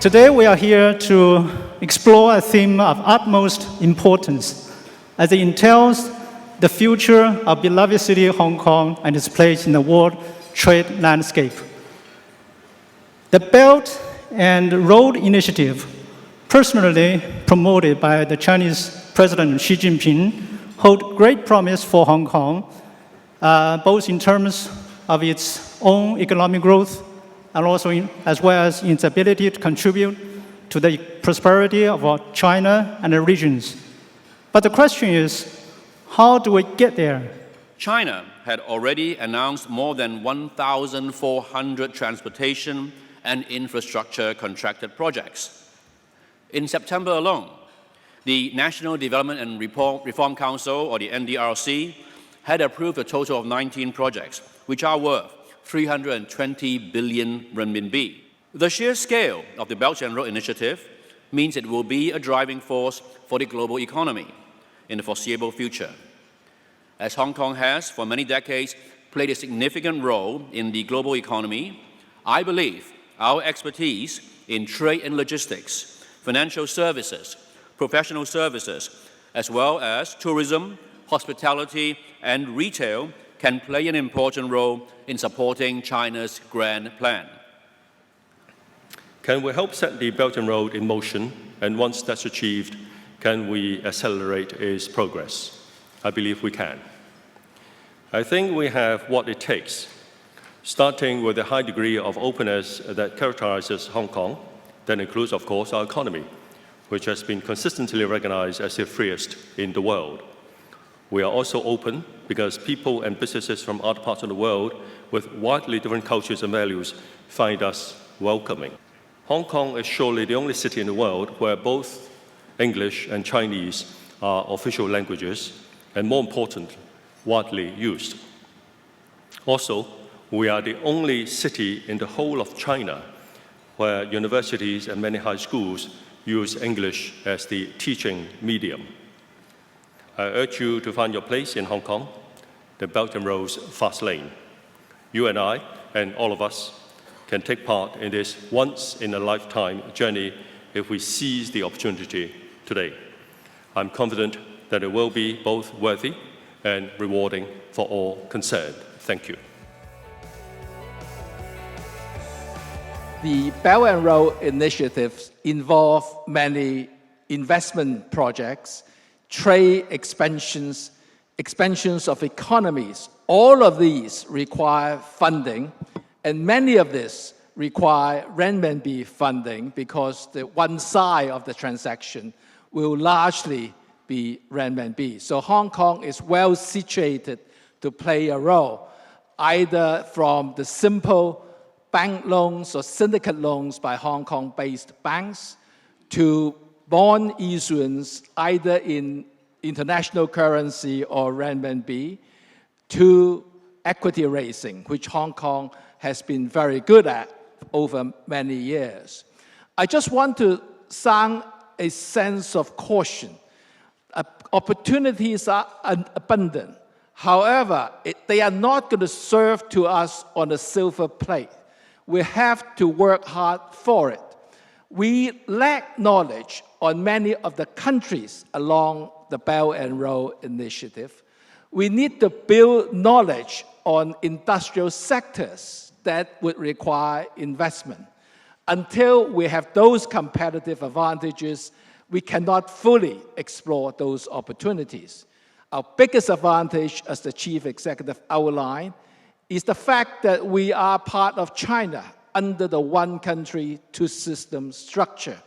Today we are here to explore a theme of utmost importance as it entails the future of beloved city Hong Kong and its place in the world trade landscape. The Belt and Road Initiative, personally promoted by the Chinese President Xi Jinping, hold great promise for Hong Kong, both in terms of its own economic growth and also as well as its ability to contribute to the prosperity of China and the regions. But the question is, how do we get there? China had already announced more than 1,400 transportation and infrastructure contracted projects. In September alone, the National Development and Reform Council, or the NDRC, had approved a total of 19 projects, which are worth 320 billion renminbi. The sheer scale of the Belt and Road Initiative means it will be a driving force for the global economy in the foreseeable future. As Hong Kong has, for many decades, played a significant role in the global economy, I believe our expertise in trade and logistics, financial services, professional services, as well as tourism, hospitality, and retail can play an important role in supporting China's grand plan. Can we help set the Belt and Road in motion? And once that's achieved, can we accelerate its progress? I believe we can. I think we have what it takes, starting with the high degree of openness that characterizes Hong Kong. That includes, of course, our economy, which has been consistently recognized as the freest in the world. We are also open because people and businesses from other parts of the world with widely different cultures and values find us welcoming. Hong Kong is surely the only city in the world where both English and Chinese are official languages, and more important, widely used. Also, we are the only city in the whole of China where universities and many high schools use English as the teaching medium. I urge you to find your place in Hong Kong, the Belt and Road's fast lane. You and I, and all of us, can take part in this once-in-a-lifetime journey if we seize the opportunity today. I'm confident that it will be both worthy and rewarding for all concerned. Thank you. The Belt and Road initiatives involve many investment projects, trade expansions, expansions of economies. All of these require funding, and many of this require renminbi funding because the one side of the transaction will largely be renminbi. So Hong Kong is well situated to play a role, either from the simple bank loans or syndicate loans by Hong Kong-based banks to bond issuance either in international currency or renminbi to equity raising, which Hong Kong has been very good at over many years. I just want to sound a sense of caution. Opportunities are abundant. However, they are not going to serve to us on a silver plate. We have to work hard for it. We lack knowledge on many of the countries along the Belt and Road Initiative. We need to build knowledge on industrial sectors that would require investment. Until we have those competitive advantages, we cannot fully explore those opportunities. Our biggest advantage, as the Chief Executive outlined, is the fact that we are part of China under the one country, two systems structure.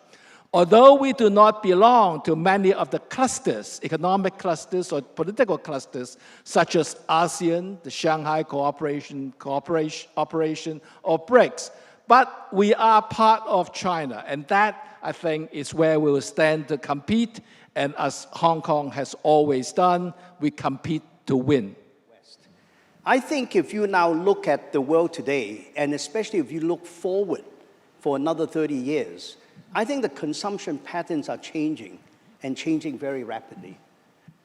Although we do not belong to many of the clusters, economic clusters or political clusters, such as ASEAN, the Shanghai Operation, or BRICS, but we are part of China, and that, I think, is where we will stand to compete, and as Hong Kong has always done, we compete to win. I think if you now look at the world today, and especially if you look forward for another 30 years, I think the consumption patterns are changing, and changing very rapidly.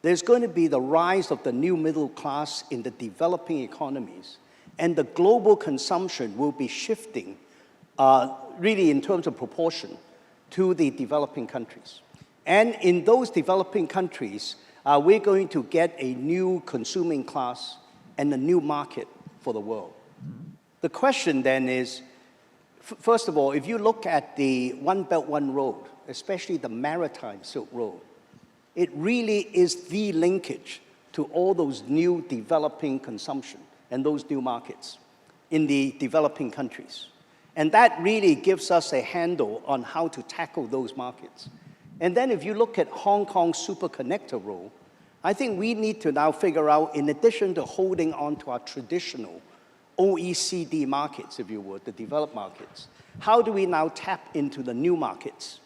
There's going to be the rise of the new middle class in the developing economies, and the global consumption will be shifting really in terms of proportion to the developing countries. And in those developing countries, we're going to get a new consuming class and a new market for the world. The question then is, first of all, if you look at the One Belt, One Road, especially the maritime Silk Road, it really is the linkage to all those new developing consumption and those new markets in the developing countries. And that really gives us a handle on how to tackle those markets. And then if you look at Hong Kong's super connector role, I think we need to now figure out, in addition to holding on to our traditional OECD markets, if you would, the developed markets, how do we now tap into the new markets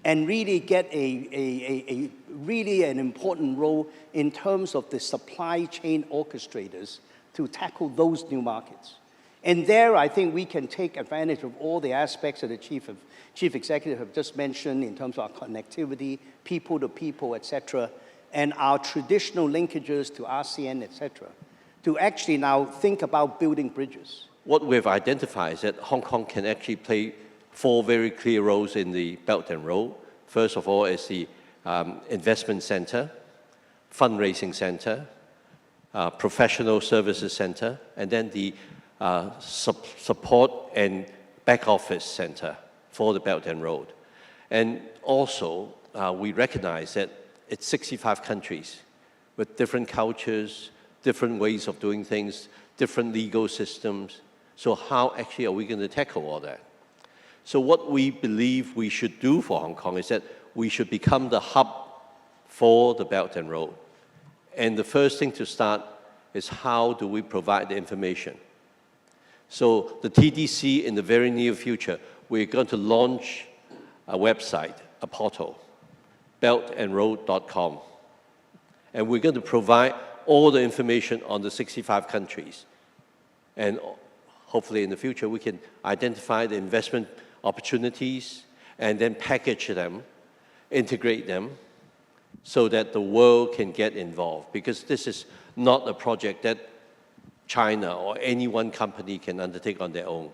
and really get really an important role in terms of the supply chain orchestrators to tackle those new markets? And there, I think we can take advantage of all the aspects that the Chief Executive have just mentioned in terms of our connectivity, people to people, et cetera, and our traditional linkages to ASEAN, et cetera, to actually now think about building bridges. What we've identified is that Hong Kong can actually play 4 very clear roles in the Belt and Road. First of all, is the investment center, fundraising center, professional services center, and then the support and back office center for the Belt and Road. And also, we recognize that it's 65 countries with different cultures, different ways of doing things, different legal systems. So how actually are we going to tackle all that? So what we believe we should do for Hong Kong is that we should become the hub for the Belt and Road. And the first thing to start is how do we provide the information? So the TDC, in the very near future, we're going to launch a website, a portal, beltandroad.com. And we're going to provide all the information on the 65 countries. And hopefully in the future, we can identify the investment opportunities and then package them, integrate them, so that the world can get involved. Because this is not a project that China or any one company can undertake on their own.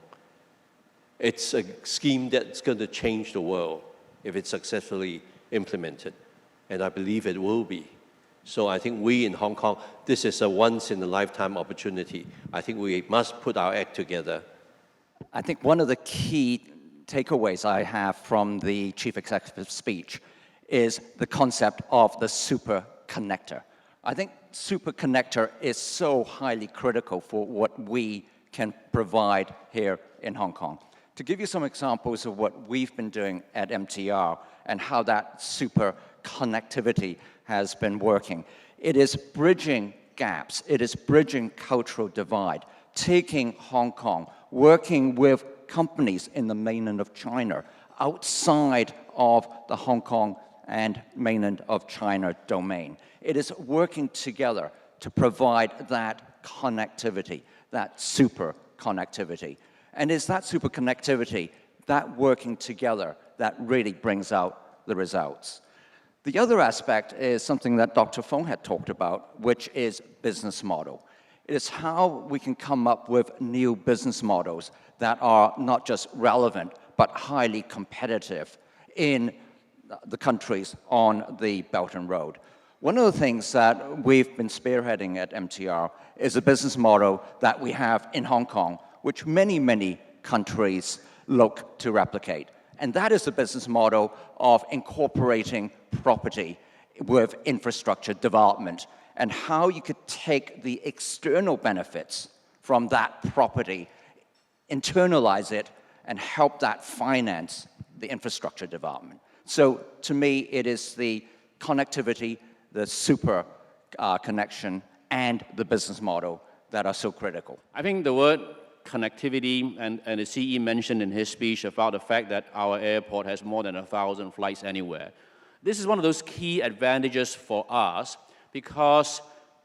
It's a scheme that's going to change the world if it's successfully implemented. And I believe it will be. So I think we in Hong Kong, this is a once-in-a-lifetime opportunity. I think we must put our act together. I think one of the key takeaways I have from the Chief Executive's speech is the concept of the super connector. I think super connector is so highly critical for what we can provide here in Hong Kong. To give you some examples of what we've been doing at MTR and how that super connectivity has been working, it is bridging gaps, it is bridging cultural divide, taking Hong Kong, working with companies in the mainland of China, outside of the Hong Kong and mainland of China domain. It is working together to provide that connectivity, that super connectivity. And it's that super connectivity, that working together, that really brings out the results. The other aspect is something that Dr. Fong had talked about, which is business model. It is how we can come up with new business models that are not just relevant, but highly competitive in the countries on the Belt and Road. One of the things that we've been spearheading at MTR is a business model that we have in Hong Kong, which many, many countries look to replicate. And that is the business model of incorporating property with infrastructure development, and how you could take the external benefits from that property, internalize it, and help that finance the infrastructure development. So to me, it is the connectivity, the super connection, and the business model that are so critical. I think the word connectivity, and the CE mentioned in his speech about the fact that our airport has more than 1,000 flights anywhere. This is one of those key advantages for us, because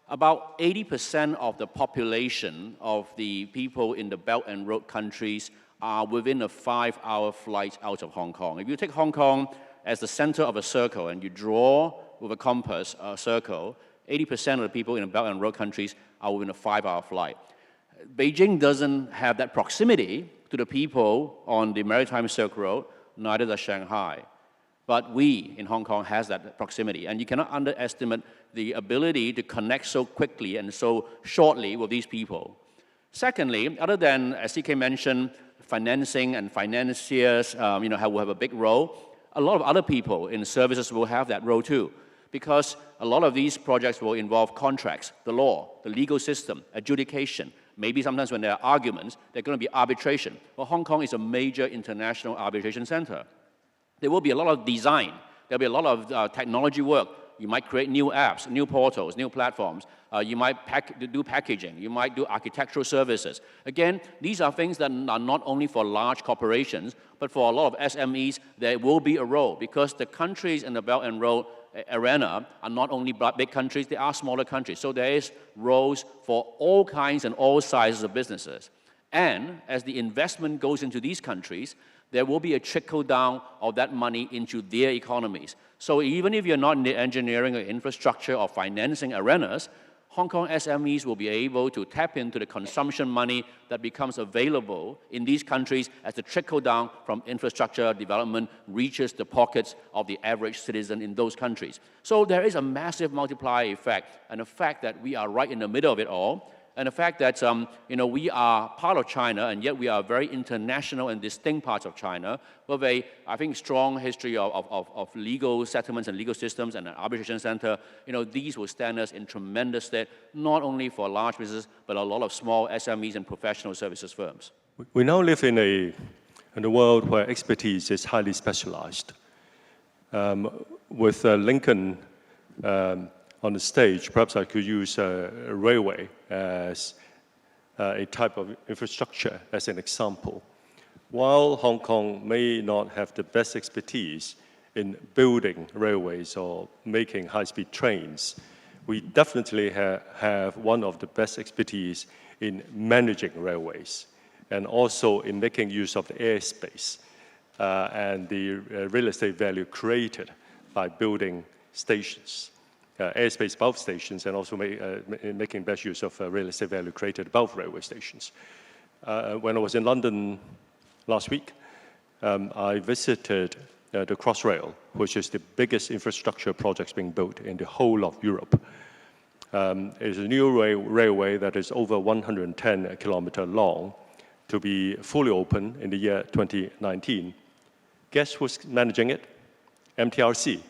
about 80% of the population of the people in the Belt and Road countries are within a 5-hour flight out of Hong Kong. If you take Hong Kong as the center of a circle and you draw with a compass a circle, 80% of the people in the Belt and Road countries are within a 5-hour flight. Beijing doesn't have that proximity to the people on the Maritime Silk Road, neither does Shanghai. But we in Hong Kong has that proximity, and you cannot underestimate the ability to connect so quickly and so shortly with these people. Secondly, other than, as CK mentioned, financing and financiers will have a big role, a lot of other people in services will have that role too, because a lot of these projects will involve contracts, the law, the legal system, adjudication. Maybe sometimes when there are arguments, there's going to be arbitration. Well, Hong Kong is a major international arbitration center. There will be a lot of design. There'll be a lot of technology work. You might create new apps, new portals, new platforms. You might do packaging. You might do architectural services. Again, these are things that are not only for large corporations, but for a lot of SMEs, there will be a role, because the countries in the Belt and Road arena are not only big countries, they are smaller countries. So there is roles for all kinds and all sizes of businesses. And as the investment goes into these countries, there will be a trickle down of that money into their economies. So even if you're not in the engineering or infrastructure or financing arenas, Hong Kong SMEs will be able to tap into the consumption money that becomes available in these countries as the trickle down from infrastructure development reaches the pockets of the average citizen in those countries. So there is a massive multiplier effect, and the fact that we are right in the middle of it all, and the fact that we are part of China, and yet we are very international and distinct parts of China, with a, I think, strong history of legal settlements and legal systems and an arbitration center. These will stand us in tremendous stead, not only for large businesses, but a lot of small SMEs and professional services firms. We now live in a world where expertise is highly specialized. With Lincoln on the stage, perhaps I could use a railway as a type of infrastructure as an example. While Hong Kong may not have the best expertise in building railways or making high-speed trains, we definitely have one of the best expertise in managing railways, and also in making use of the airspace and the real estate value created by building stations. Airspace above stations, and also making best use of real estate value created above railway stations. When I was in London last week, I visited the Crossrail, which is the biggest infrastructure project being built in the whole of Europe. It's a new railway that is over 110 kilometers long, to be fully open in the year 2019. Guess who's managing it? MTRC.